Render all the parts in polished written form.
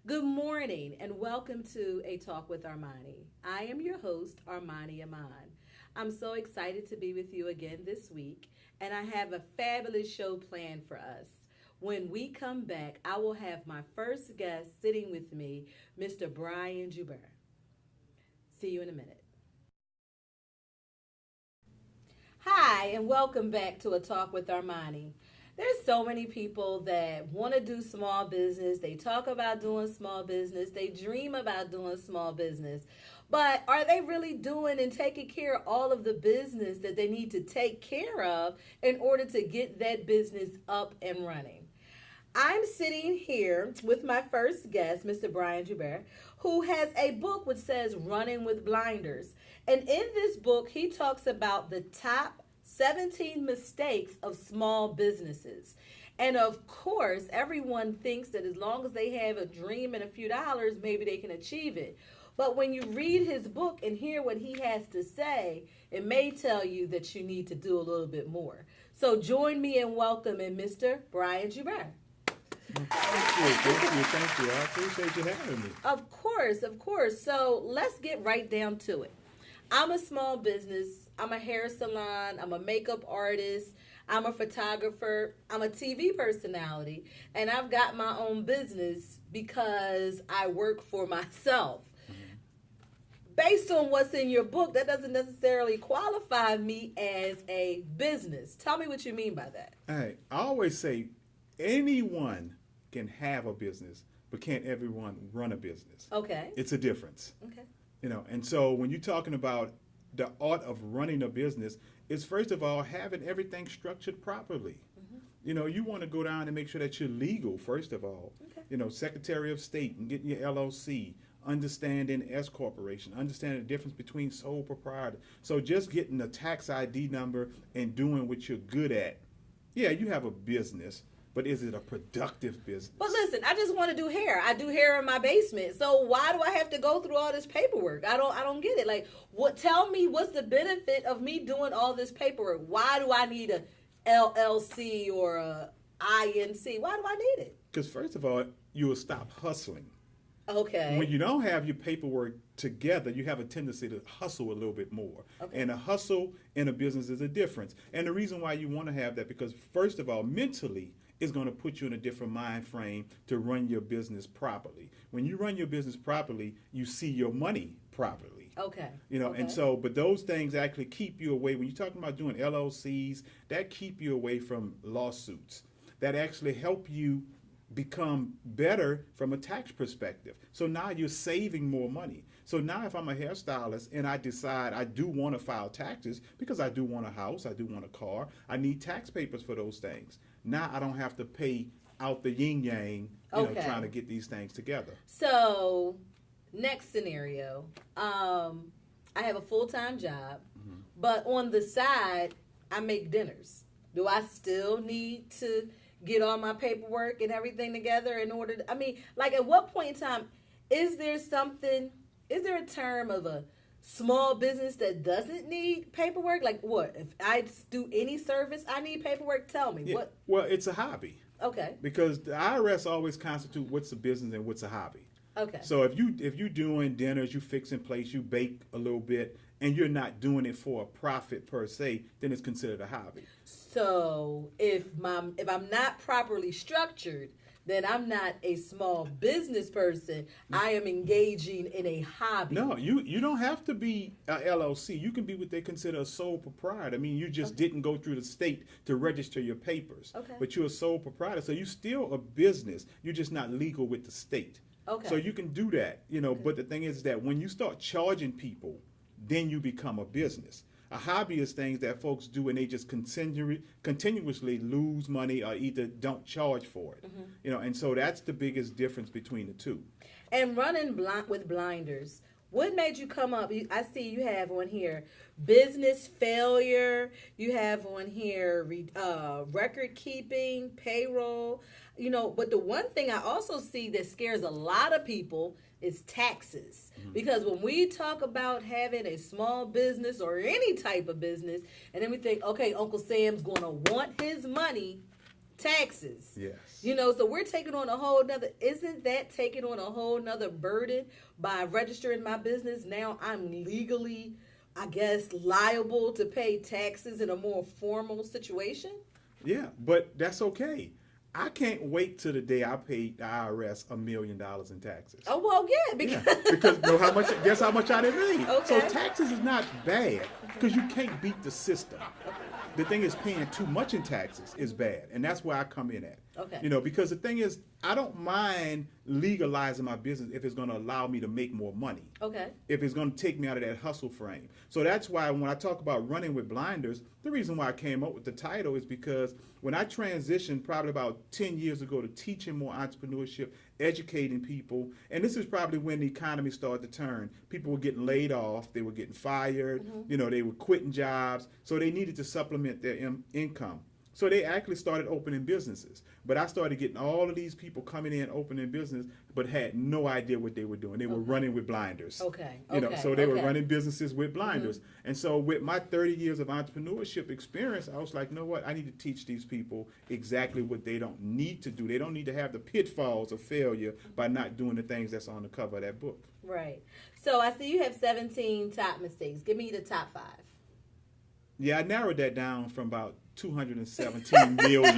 Good morning and welcome to A Talk with Armani. I am your host, Armani Iman. I'm so excited to be with you again this week, and I have a fabulous show planned for us. When we come back, I will have my first guest sitting with me, Mr. Brian Joubert. See you in a minute. Hi, and welcome back to A Talk with Armani. There's so many people that want to do small business. They talk about doing small business. They dream about doing small business. But are they really doing and taking care of all of the business that they need to take care of in order to get that business up and running? I'm sitting here with my first guest, Mr. Brian Joubert, who has a book which says Running with Blinders. And in this book, he talks about the top 17 mistakes of small businesses. And of course, everyone thinks that as long as they have a dream and a few dollars, maybe they can achieve it. But when you read his book and hear what he has to say, it may tell you that you need to do a little bit more. So join me in welcoming Mr. Brian Joubert. Thank you. I appreciate you having me. Of course. So let's get right down to it. I'm a small business. I'm a hair salon. I'm a makeup artist. I'm a photographer. I'm a TV personality. And I've got my own business because I work for myself. Based on what's in your book, that doesn't necessarily qualify me as a business. Tell me what you mean by that. All right. I always say anyone can have a business, but can't everyone run a business? Okay. It's a difference. Okay. And so when you're talking about the art of running a business, it's first of all having everything structured properly. You want to go down and make sure that you're legal, first of all. Okay. Secretary of State and getting your LLC, understanding S corporation, understanding the difference between sole proprietor. So just getting a tax ID number and doing what you're good at. Yeah, you have a business, but is it a productive business? But listen, I just want to do hair. I do hair in my basement. So why do I have to go through all this paperwork? I don't get it. Like, tell me what's the benefit of me doing all this paperwork? Why do I need a LLC or a INC? Why do I need it? Because first of all, you will stop hustling. Okay. When you don't have your paperwork together, you have a tendency to hustle a little bit more. Okay. And a hustle in a business is a difference. And the reason why you want to have that, because first of all, mentally, it's going to put you in a different mind frame to run your business properly. When you run your business properly, you see your money properly. Okay. And so, but those things actually keep you away. When you're talking about doing LLCs, that keep you away from lawsuits. That actually help you become better from a tax perspective. So now you're saving more money. So now if I'm a hairstylist and I decide I do want to file taxes because I do want a house, I do want a car, I need tax papers for those things. Now I don't have to pay out the yin yang, trying to get these things together. So next scenario, I have a full-time job, but on the side, I make dinners. Do I still need to get all my paperwork and everything together in order to, at what point in time, is there a term of a small business that doesn't need paperwork? Like what? If I do any service, I need paperwork? Tell me. Yeah. What? Well, it's a hobby. Okay. Because the IRS always constitute what's a business and what's a hobby. Okay. So if you're doing dinners, you fixing plates, you bake a little bit, and you're not doing it for a profit per se, then it's considered a hobby. So if I'm not properly structured, then I'm not a small business person. I am engaging in a hobby. No, you don't have to be a LLC. You can be what they consider a sole proprietor. You just didn't go through the state to register your papers. Okay. But you're a sole proprietor, so you're still a business. You're just not legal with the state. Okay. So you can do that, But the thing is that when you start charging people, then you become a business. A hobby is things that folks do and they just continuously lose money or either don't charge for it. And so that's the biggest difference between the two. And running with blinders, what made you come up? I see you have on here business failure. You have on here record keeping, payroll. But the one thing I also see that scares a lot of people is taxes. Because when we talk about having a small business or any type of business, and then we think, okay, Uncle Sam's going to want his money taxes. Yes. You know, so we're taking on a whole nother, isn't that taking on a whole nother burden by registering my business? Now I'm legally, I guess, liable to pay taxes in a more formal situation? Yeah, but that's okay. I can't wait till the day I pay the IRS $1 million in taxes. Oh, well, yeah, Because know how much? Guess how much I didn't pay. Okay. So taxes is not bad because you can't beat the system. The thing is, paying too much in taxes is bad, and that's where I come in at. Okay. You know, because the thing is, I don't mind legalizing my business if it's going to allow me to make more money. Okay. If it's going to take me out of that hustle frame. So that's why when I talk about running with blinders, the reason why I came up with the title is because when I transitioned probably about 10 years ago to teaching more entrepreneurship, educating people, and this is probably when the economy started to turn. People were getting laid off, they were getting fired, you know, they were quitting jobs, so they needed to supplement their income. So they actually started opening businesses. But I started getting all of these people coming in, opening business, but had no idea what they were doing. They were running with blinders. Okay. You know, so they were running businesses with blinders. And so with my 30 years of entrepreneurship experience, I was like, you know what? I need to teach these people exactly what they don't need to do. They don't need to have the pitfalls of failure by not doing the things that's on the cover of that book. Right. So I see you have 17 top mistakes. Give me the top 5. Yeah, I narrowed that down from about 217 million.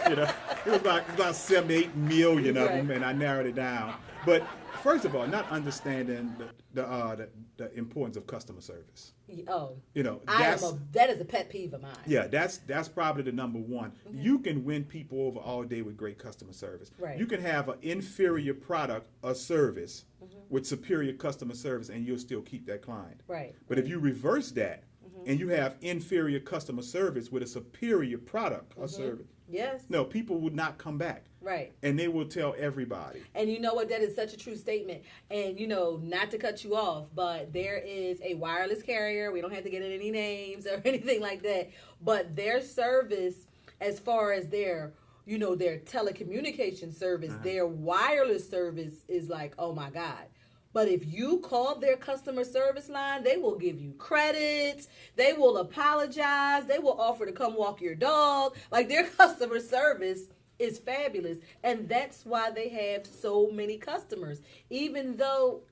You know, it was about 78 million of them, and I narrowed it down. But first of all, not understanding the importance of customer service. Oh, you know, that is a pet peeve of mine. Yeah, that's probably the number one. Okay. You can win people over all day with great customer service. Right. You can have an inferior product or service with superior customer service, and you'll still keep that client. Right. But if you reverse that, and you have inferior customer service with a superior product or service, yes, no, people would not come back. Right. And they will tell everybody. And you know what? That is such a true statement. And, you know, not to cut you off, but there is a wireless carrier. We don't have to get in any names or anything like that. But their service, as far as their, you know, their telecommunication service, their wireless service is like, oh, my God. But if you call their customer service line, they will give you credits. They will apologize. They will offer to come walk your dog. Like, their customer service is fabulous. And that's why they have so many customers. Even though,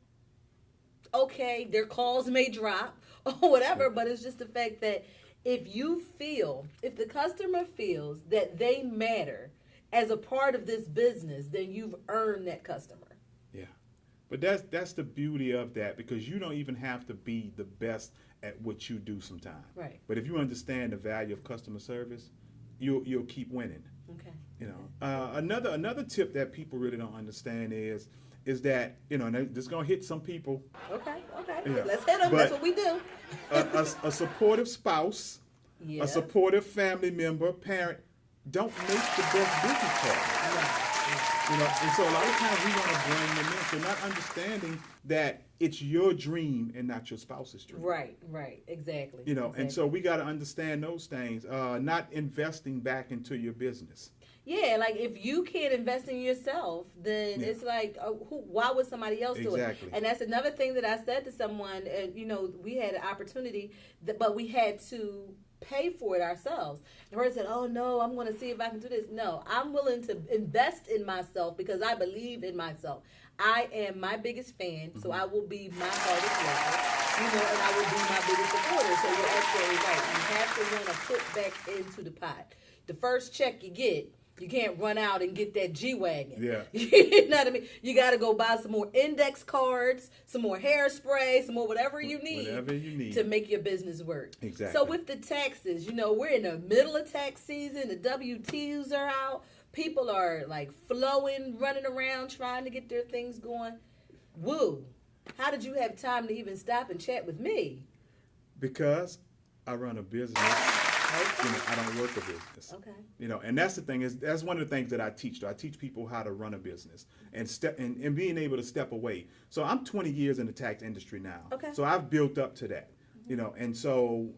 okay, their calls may drop or whatever, but it's just the fact that if the customer feels that they matter as a part of this business, then you've earned that customer. But that's the beauty of that, because you don't even have to be the best at what you do sometimes. Right. But if you understand the value of customer service, you'll keep winning. Okay. You know, another tip that people really don't understand is that, you know, and this is gonna hit some people. Okay. Yeah. Let's hit them. That's what we do. a supportive spouse, a supportive family member, parent, don't make the best business partner. Right. You know, and so a lot of times we want to bring them in, so not understanding that it's your dream and not your spouse's dream. Right, exactly. You know, and so we got to understand those things, not investing back into your business. Yeah, like if you can't invest in yourself, then it's like, why would somebody else do it? Exactly. And that's another thing that I said to someone, you know, we had an opportunity, but we had to pay for it ourselves. And her said, oh no, I'm going to see if I can do this. No, I'm willing to invest in myself because I believe in myself. I am my biggest fan, so I will be my hardest worker, you know, and I will be my biggest supporter. So you're absolutely right. You have to want to put back into the pot. The first check you get, you can't run out and get that G-Wagon. Yeah. You know what I mean? You got to go buy some more index cards, some more hairspray, some more whatever you need to make your business work. Exactly. So with the taxes, you know, we're in the middle of tax season. The W-2s are out. People are like flowing, running around, trying to get their things going. Woo. How did you have time to even stop and chat with me? Because I run a business. You know, I don't work a business. Okay. You know, and that's the thing, that's one of the things that I teach. I teach people how to run a business and being able to step away. So I'm 20 years in the tax industry now. Okay. So I've built up to that. You know, and so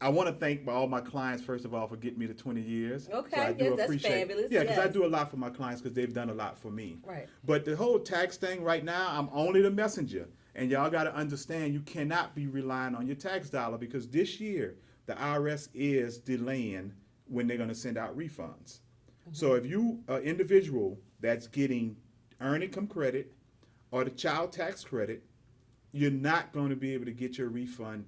I want to thank all my clients, first of all, for getting me to 20 years. Okay, so I do that's appreciate, fabulous. Yeah, because I do a lot for my clients because they've done a lot for me. Right. But the whole tax thing right now, I'm only the messenger. And y'all got to understand, you cannot be relying on your tax dollar because this year, the IRS is delaying when they're going to send out refunds. So if you an individual that's getting earned income credit or the child tax credit, you're not going to be able to get your refund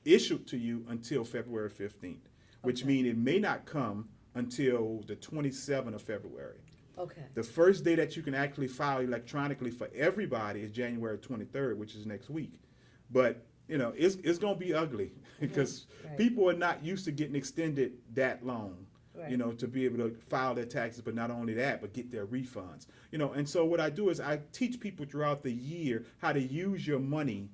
issued to you until February 15th, which means it may not come until the 27th of February. Okay. The first day that you can actually file electronically for everybody is January 23rd, which is next week. But, you know, it's going to be ugly because people are not used to getting extended that long. Right. You know, to be able to file their taxes, but not only that, but get their refunds. You know, and so what I do is I teach people throughout the year how to use your money,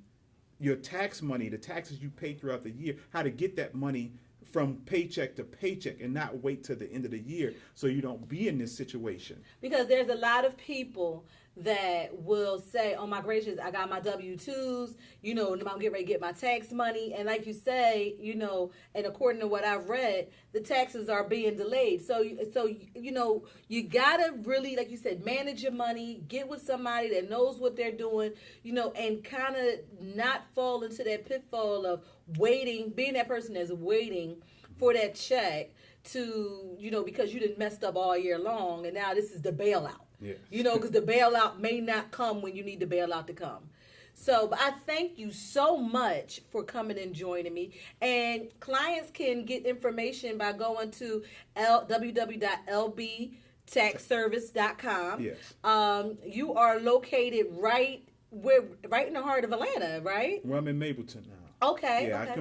your tax money, the taxes you pay throughout the year, how to get that money from paycheck to paycheck and not wait till the end of the year so you don't be in this situation. Because there's a lot of people that will say, oh my gracious, I got my W-2s, you know, and I'm getting ready to get my tax money. And like you say, you know, and according to what I've read, the taxes are being delayed. So you know, you got to really, like you said, manage your money, get with somebody that knows what they're doing, you know, and kind of not fall into that pitfall of waiting, being that person that's waiting for that check to, you know, because you done messed up all year long and now this is the bailout. Yes. You know, because the bailout may not come when you need the bailout to come. So, but I thank you so much for coming and joining me. And clients can get information by going to www.lbtaxservice.com. Yes. You are located right in the heart of Atlanta, right? Well, I'm in Mableton now. Okay. Yeah, okay.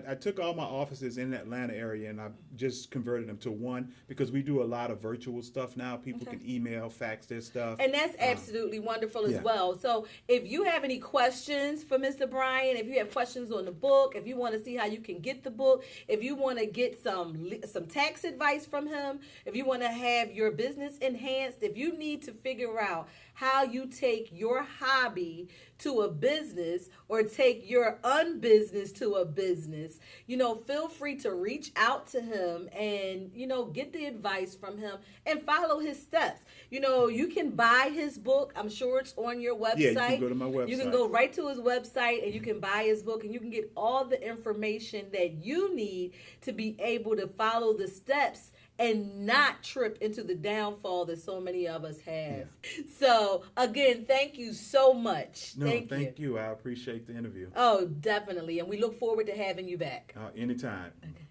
I took all my offices in the Atlanta area and I just converted them to one because we do a lot of virtual stuff now. People can email, fax their stuff. And that's absolutely wonderful as well. So if you have any questions for Mr. Brian, if you have questions on the book, if you want to see how you can get the book, if you want to get some tax advice from him, if you want to have your business enhanced, if you need to figure out how you take your hobby to a business or take your unbusiness to a business, you know, feel free to reach out to him and, you know, get the advice from him and follow his steps. You know, you can buy his book. I'm sure it's on your website. Yeah, you can go to my website. You can go right to his website and you can buy his book and you can get all the information that you need to be able to follow the steps and not trip into the downfall that so many of us have. Yeah. So, again, thank you so much. Thank you. I appreciate the interview. Oh, definitely. And we look forward to having you back. Anytime. Okay.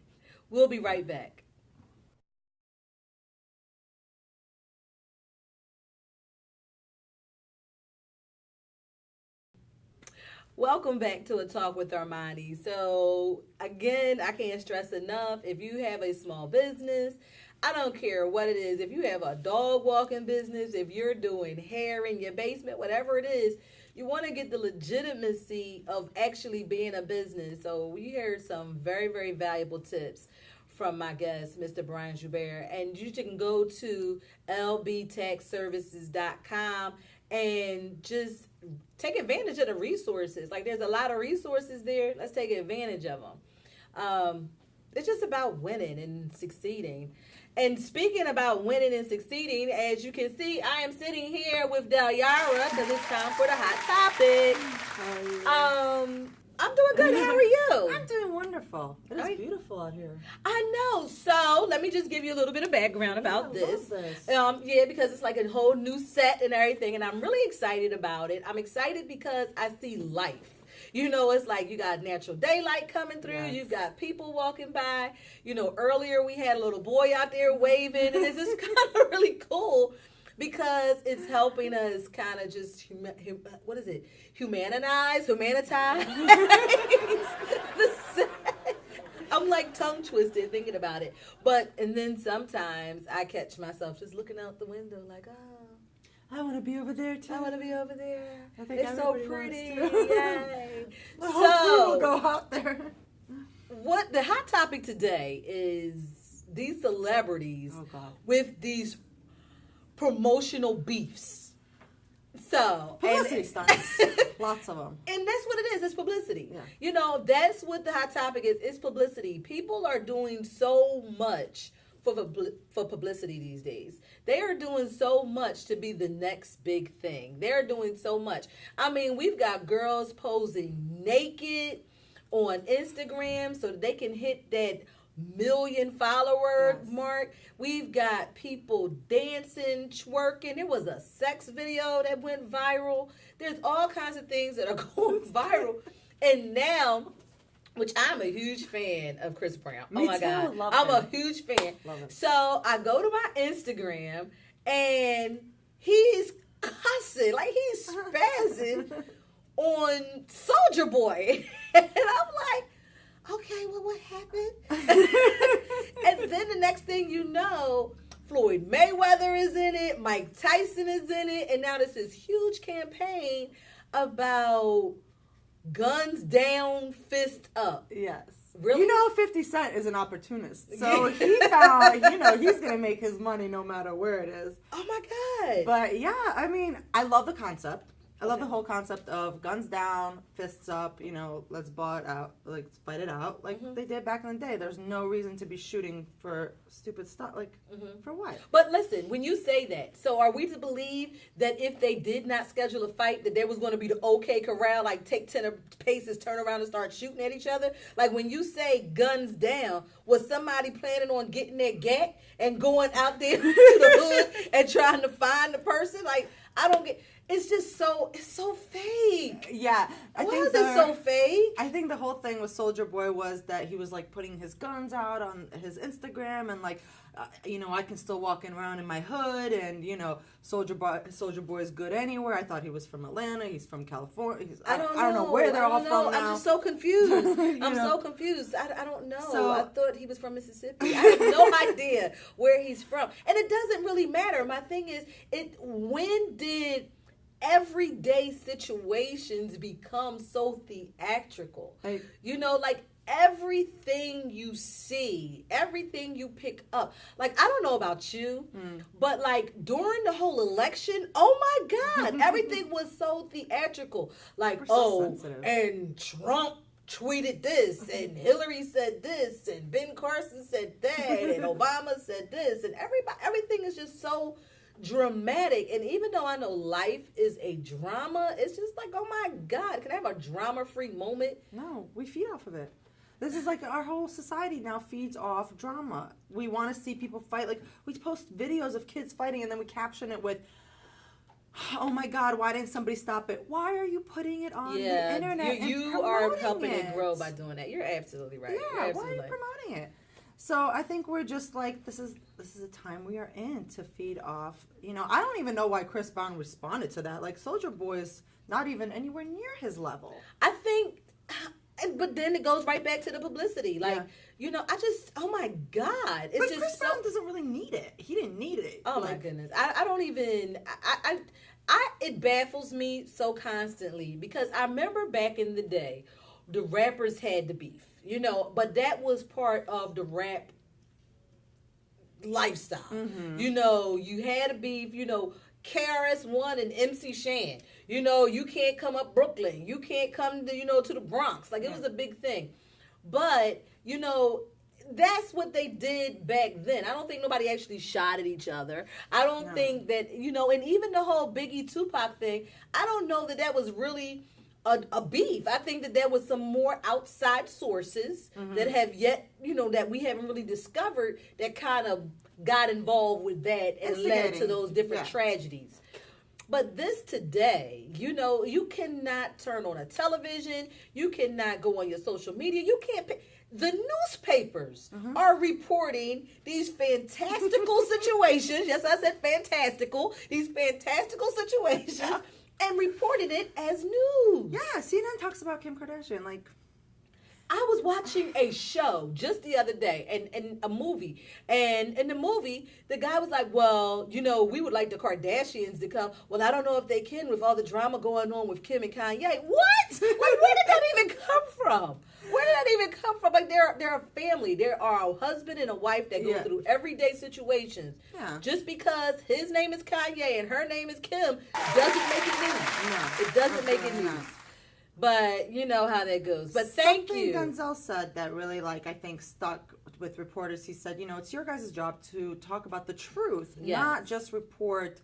We'll be right back. Welcome back to A Talk with Armani. So, again, I can't stress enough, if you have a small business, I don't care what it is. If you have a dog walking business, if you're doing hair in your basement, whatever it is, you want to get the legitimacy of actually being a business. So we heard some very, very valuable tips from my guest, Mr. Brian Joubert. And you can go to lbtaxservices.com and just take advantage of the resources. Like, there's a lot of resources there. Let's take advantage of them. It's just about winning and succeeding. And speaking about winning and succeeding, as you can see, I am sitting here with Delyara because it's time for the hot topic. I'm doing good. How are you? I'm doing wonderful. It is beautiful out here. I know. So let me just give you a little bit of background about this. Yeah, because it's like a whole new set and everything, and I'm really excited about it. I'm excited because I see life. You know, it's like you got natural daylight coming through. Yes. You've got people walking by. You know, earlier we had a little boy out there waving, and it's just kind of really cool because it's helping us kind of just, humanitize? I'm like tongue twisted thinking about it. And then sometimes I catch myself just looking out the window like, I want to be over there too. I want to be over there. I think it's so pretty. Yay. The whole crew will go out there. What the hot topic today is these celebrities with these promotional beefs. So publicity stunts, lots of them, and that's what it is. It's publicity. Yeah. You know, that's what the hot topic is. It's publicity. People are doing so much for publicity these days. They are doing so much to be the next big thing. They're doing so much. I mean, we've got girls posing naked on Instagram so that they can hit that million follower mark. We've got people dancing, twerking. There was a sex video that went viral. There's all kinds of things that are going viral. And now, which I'm a huge fan of Chris Brown. Me oh my too. God. Love I'm him. a huge fan. Love him. So I go to my Instagram and he's cussing, like he's spazzing on Soulja Boy. And I'm like, okay, well, what happened? And then the next thing you know, Floyd Mayweather is in it, Mike Tyson is in it, and now there's this huge campaign about guns down, fist up. Yes. Really? You know, 50 Cent is an opportunist. So he found, he's going to make his money no matter where it is. Oh my God. But yeah, I mean, I love the concept. I love the whole concept of guns down, fists up, let's fight it out like they did back in the day. There's no reason to be shooting for stupid stuff. For what? But listen, when you say that, so are we to believe that if they did not schedule a fight, that there was going to be the OK Corral, like take 10 paces, turn around and start shooting at each other? Like when you say guns down, was somebody planning on getting their gat and going out there to the hood and trying to find the person? Like, I don't get... It's just it's so fake. Yeah. Why is it so fake? I think the whole thing with Soulja Boy was that he was like putting his guns out on his Instagram and like, I can still walk around in my hood and, Soulja Boy is good anywhere. I thought he was from Atlanta. He's from California. I don't know where they're all from now. I'm just so confused. I'm so confused. I don't know. So, I thought he was from Mississippi. I have no idea where he's from. And it doesn't really matter. My thing is, when did everyday situations become so theatrical? Like everything you see, everything you pick up. Like, I don't know about you, but like during the whole election, oh my God, everything was so theatrical. Like, and Trump tweeted this, and Hillary said this, and Ben Carson said that, and Obama said this, and everything is just so dramatic. And even though I know life is a drama, it's just like, oh my God, can I have a drama-free moment? No, we feed off of it. This is like our whole society now feeds off drama. We want to see people fight. Like, we post videos of kids fighting and then we caption it with, oh my God, why didn't somebody stop it? Why are you putting it on the internet? You are helping it grow by doing that. You're absolutely right. Yeah, why are you promoting it? So I think we're just like, this is a time we are in to feed off. I don't even know why Chris Brown responded to that. Like, Soulja Boy is not even anywhere near his level. I think, but then it goes right back to the publicity. Like, oh my God. It's but Chris Brown doesn't really need it. He didn't need it. Oh my goodness. I don't even, it baffles me so constantly because I remember back in the day, the rappers had the beef. But that was part of the rap lifestyle. Mm-hmm. You had a beef, KRS-One and MC Shan. You can't come up Brooklyn. You can't come to, to the Bronx. Like, it was a big thing. But, that's what they did back then. I don't think nobody actually shot at each other. I don't think that, and even the whole Biggie Tupac thing, I don't know that was really a beef. I think that there was some more outside sources that have yet, that we haven't really discovered that kind of got involved with that and led to those different tragedies. But this today, you cannot turn on a television. You cannot go on your social media. You can't pay. The newspapers are reporting these fantastical situations. Yes, I said fantastical. These fantastical situations. Yeah. And reported it as news. Yeah, CNN talks about Kim Kardashian. Like, I was watching a show just the other day and a movie. And in the movie, the guy was like, well, we would like the Kardashians to come. Well, I don't know if they can with all the drama going on with Kim and Kanye. What? Like, where did that even come from? Where did that even come from? Like, they're a family. There are a husband and a wife that go through everyday situations. Yeah. Just because his name is Kanye and her name is Kim doesn't make it news. No. It doesn't make it news. But you know how that goes. But thank you. Something Denzel said that really, I think stuck with reporters. He said, it's your guys' job to talk about the truth, not just report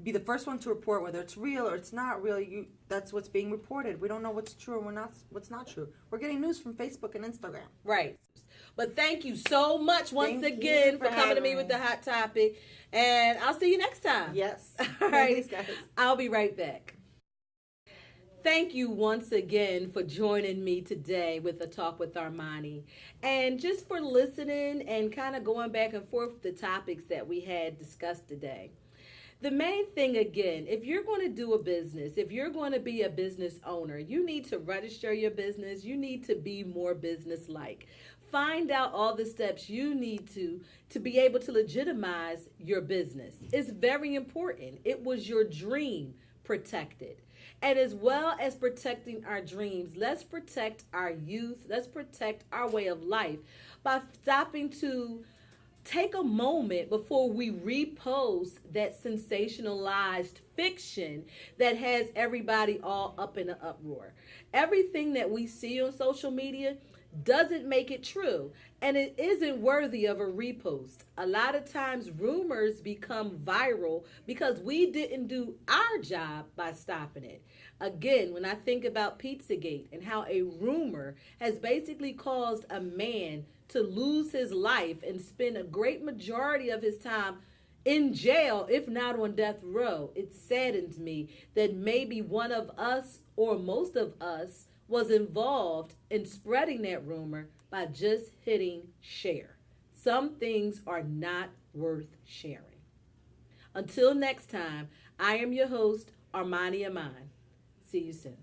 be the first one to report whether it's real or it's not real. That's what's being reported. We don't know what's true and what's not true. We're getting news from Facebook and Instagram. Right. But thank you so much once again for coming to me with the hot topic. And I'll see you next time. Yes. All right. Thanks, guys. I'll be right back. Thank you once again for joining me today with a Talk with Armani, and just for listening and kind of going back and forth with the topics that we had discussed today. The main thing, again, if you're going to do a business, if you're going to be a business owner, you need to register your business. You need to be more business-like. Find out all the steps you need to be able to legitimize your business. It's very important. It was your dream protected. And as well as protecting our dreams, let's protect our youth. Let's protect our way of life by stopping to take a moment before we repost that sensationalized fiction that has everybody all up in an uproar. Everything that we see on social media doesn't make it true, and it isn't worthy of a repost. A lot of times rumors become viral because we didn't do our job by stopping it. Again, when I think about Pizzagate and how a rumor has basically caused a man to lose his life and spend a great majority of his time in jail, if not on death row, it saddens me that maybe one of us or most of us was involved in spreading that rumor by just hitting share. Some things are not worth sharing. Until next time, I am your host, Armani Iman. See you soon.